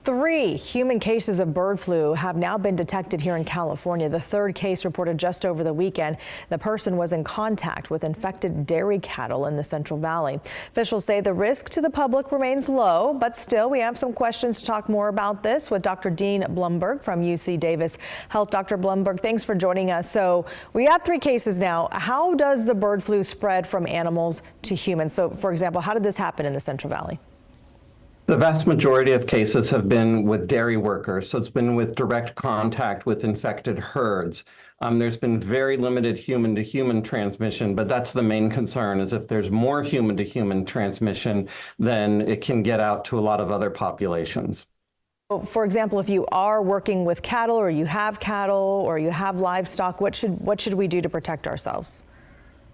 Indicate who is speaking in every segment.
Speaker 1: 3 human cases of bird flu have now been detected here in California. The third case reported just over the weekend. The person was in contact with infected dairy cattle in the Central Valley. Officials say the risk to the public remains low, but still we have some questions to talk more about this with Dr. Dean Blumberg from UC Davis Health. Dr. Blumberg, thanks for joining us. So we have 3 cases now. How does the bird flu spread from animals to humans? So, for example, how did this happen in the Central Valley?
Speaker 2: The vast majority of cases have been with dairy workers, so it's been with direct contact with infected herds. There's been very limited human-to-human transmission, but that's the main concern, is if there's more human-to-human transmission, then it can get out to a lot of other populations.
Speaker 1: For example, if you are working with cattle or you have livestock, what should we do to protect ourselves?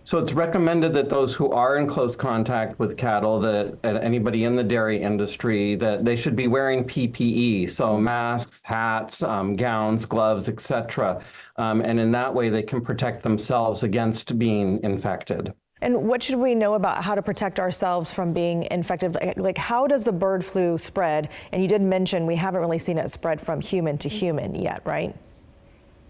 Speaker 2: So it's recommended that those who are in close contact with cattle, that anybody in the dairy industry, that they should be wearing PPE, so masks, hats, gowns, gloves, etc. And in that way, they can protect themselves against being infected.
Speaker 1: And what should we know about how to protect ourselves from being infected? Like, how does the bird flu spread? And you did mention we haven't really seen it spread from human to human yet, right?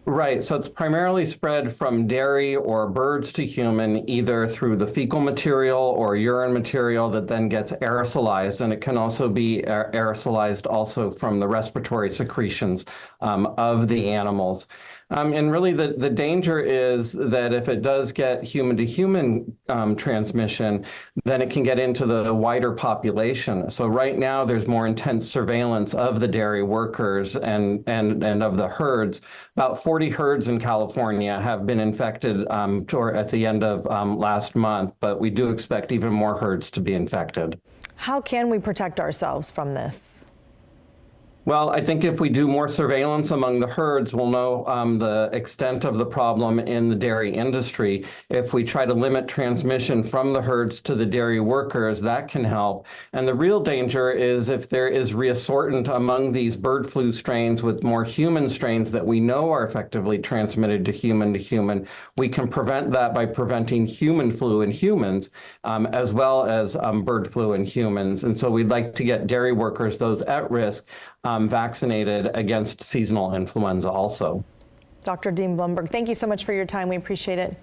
Speaker 2: Right, so it's primarily spread from dairy or birds to human, either through the fecal material or urine material that then gets aerosolized, and it can also be aerosolized also from the respiratory secretions of the animals. And really the danger is that if it does get human-to-human transmission, then it can get into the wider population. So right now there's more intense surveillance of the dairy workers and of the herds. About 40 herds in California have been infected at the end of last month, but we do expect even more herds to be infected.
Speaker 1: How can we protect ourselves from this?
Speaker 2: Well, I think if we do more surveillance among the herds, we'll know the extent of the problem in the dairy industry. If we try to limit transmission from the herds to the dairy workers, that can help. And the real danger is if there is reassortment among these bird flu strains with more human strains that we know are effectively transmitted to human, we can prevent that by preventing human flu in humans, as well as bird flu in humans. And so we'd like to get dairy workers, those at risk, vaccinated against seasonal influenza also.
Speaker 1: Dr. Dean Blumberg, thank you so much for your time. We appreciate it.